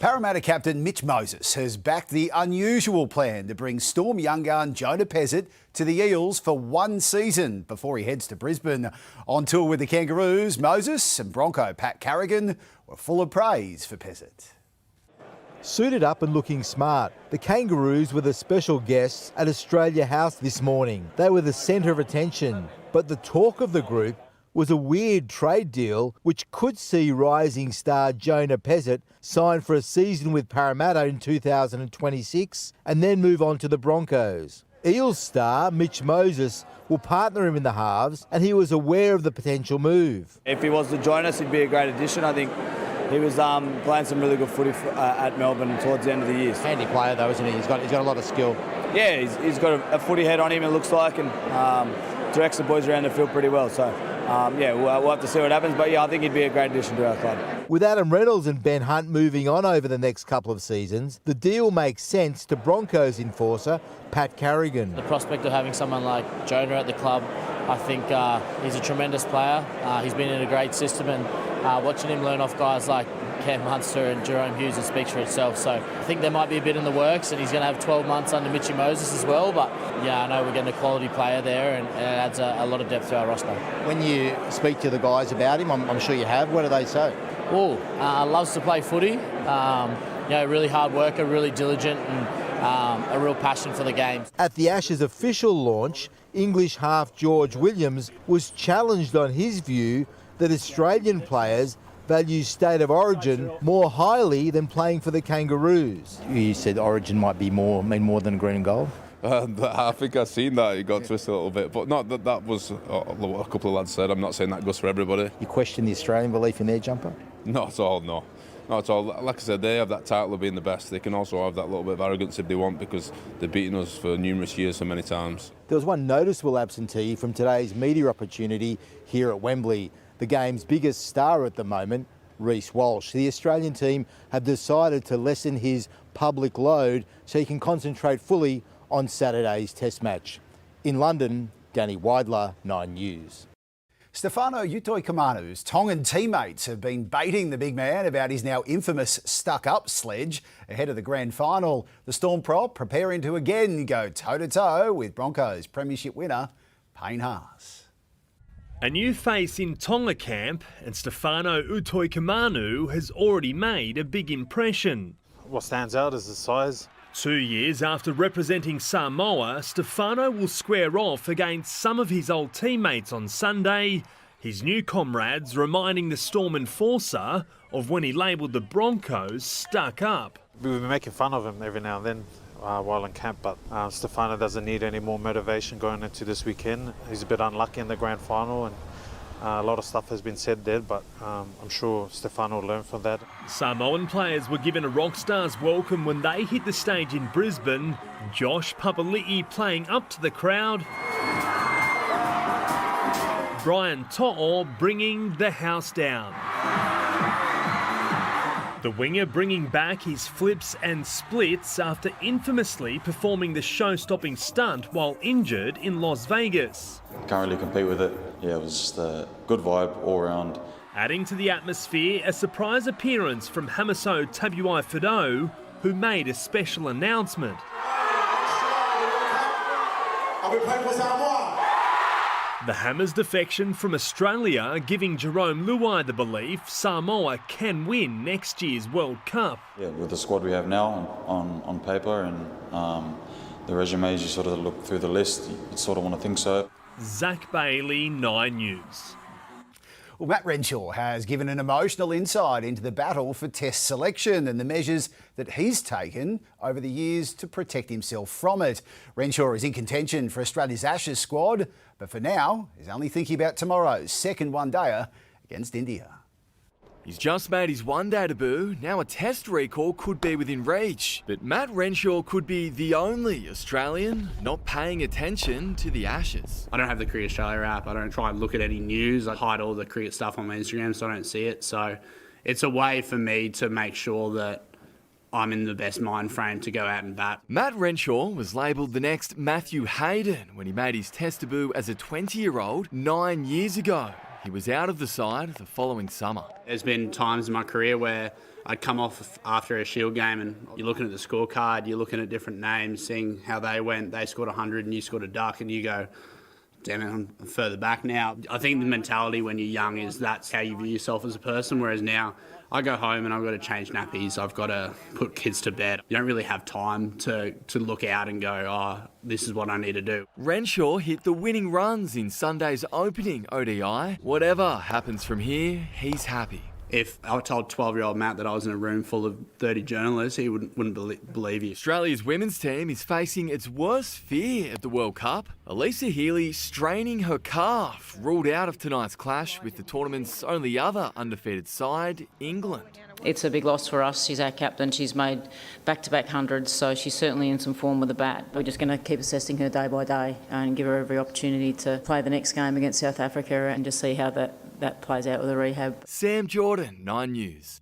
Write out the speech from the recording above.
Parramatta captain Mitch Moses has backed the unusual plan to bring Storm young gun Jonah Pezet to the Eels for one season before he heads to Brisbane. On tour with the Kangaroos, Moses and Bronco Pat Carrigan were full of praise for Pezet. Suited up and looking smart, the Kangaroos were the special guests at Australia House this morning. They were the centre of attention, but the talk of the group was a weird trade deal which could see rising star Jonah Pezet sign for a season with Parramatta in 2026 and then move on to the Broncos. Eels star Mitch Moses will partner him in the halves, and he was aware of the potential move. If he was to join us, he'd be a great addition. I think he was playing some really good footy at Melbourne towards the end of the year. Handy player though, isn't he? He's got a lot of skill. Yeah, he's got a footy head on him, it looks like, and directs the boys around the field pretty well. So, we'll have to see what happens. But, I think he'd be a great addition to our club. With Adam Reynolds and Ben Hunt moving on over the next couple of seasons, the deal makes sense to Broncos enforcer Pat Carrigan. The prospect of having someone like Jonah at the club, I think he's a tremendous player. He's been in a great system, and watching him learn off guys like Cam Munster and Jerome Hughes, it speaks for itself. So I think there might be a bit in the works, and he's going to have 12 months under Mitch Moses as well. But I know we're getting a quality player there, and it adds a lot of depth to our roster. When you speak to the guys about him, I'm sure you have, what do they say? Loves to play footy. Really hard worker, really diligent, and a real passion for the game. At the Ashes official launch, English half George Williams was challenged on his view that Australian players value state of origin more highly than playing for the Kangaroos. You said origin might mean more than green and gold? I think I've seen that. It got twisted a little bit. But no, that was what a couple of lads said. I'm not saying that goes for everybody. You question the Australian belief in their jumper? Not at all, no. Not at all. Like I said, they have that title of being the best. They can also have that little bit of arrogance if they want, because they've beaten us for numerous years so many times. There was one noticeable absentee from today's media opportunity here at Wembley. The game's biggest star at the moment, Reece Walsh. The Australian team have decided to lessen his public load so he can concentrate fully on Saturday's Test match. In London, Danny Weidler, 9 News. Stefano Utoikamaanu's Tongan teammates have been baiting the big man about his now infamous stuck-up sledge ahead of the grand final. The Storm prop preparing to again go toe-to-toe with Broncos premiership winner Payne Haas. A new face in Tonga camp, and Stefano Utoikamanu has already made a big impression. What stands out is the size. 2 years after representing Samoa, Stefano will square off against some of his old teammates on Sunday, his new comrades reminding the Storm enforcer of when he labelled the Broncos stuck up. We've been making fun of him every now and then while in camp, but Stefano doesn't need any more motivation going into this weekend. He's a bit unlucky in the grand final, and a lot of stuff has been said there, but I'm sure Stefano will learn from that. Samoan players were given a rock star's welcome when they hit the stage in Brisbane. Josh Papali'i playing up to the crowd. Brian To'o bringing the house down. The winger bringing back his flips and splits after infamously performing the show-stopping stunt while injured in Las Vegas. Can't really compete with it. Yeah, it was just a good vibe all around. Adding to the atmosphere, a surprise appearance from Hamiso Tabuai-Fidow, who made a special announcement. I'll be playing for Samoa. The Hammers' defection from Australia giving Jerome Luai the belief Samoa can win next year's World Cup. Yeah, with the squad we have now on paper and the resumes, you sort of look through the list, you sort of want to think so. Zach Bailey, 9 News. Well, Matt Renshaw has given an emotional insight into the battle for Test selection and the measures that he's taken over the years to protect himself from it. Renshaw is in contention for Australia's Ashes squad, but for now, he's only thinking about tomorrow's second one-dayer against India. He's just made his one-day debut. Now a Test recall could be within reach. But Matt Renshaw could be the only Australian not paying attention to the Ashes. I don't have the Cricket Australia app. I don't try and look at any news. I hide all the cricket stuff on my Instagram so I don't see it. So it's a way for me to make sure that I'm in the best mind frame to go out and bat. Matt Renshaw was labelled the next Matthew Hayden when he made his Test debut as a 20-year-old 9 years ago. He was out of the side the following summer. There's been times in my career where I'd come off after a Shield game and you're looking at the scorecard, you're looking at different names, seeing how they went. They scored 100 and you scored a duck, and you go, damn it, I'm further back now. I think the mentality when you're young is that's how you view yourself as a person, whereas now I go home and I've got to change nappies, I've got to put kids to bed. You don't really have time to look out and go, oh, this is what I need to do. Renshaw hit the winning runs in Sunday's opening ODI. Whatever happens from here, he's happy. If I told 12-year-old Matt that I was in a room full of 30 journalists, he wouldn't believe you. Australia's women's team is facing its worst fear at the World Cup. Elisa Healy straining her calf, ruled out of tonight's clash with the tournament's only other undefeated side, England. It's a big loss for us. She's our captain. She's made back-to-back hundreds, so she's certainly in some form with the bat. We're just going to keep assessing her day by day and give her every opportunity to play the next game against South Africa and just see how that plays out with the rehab. Sam Jordan, 9 News.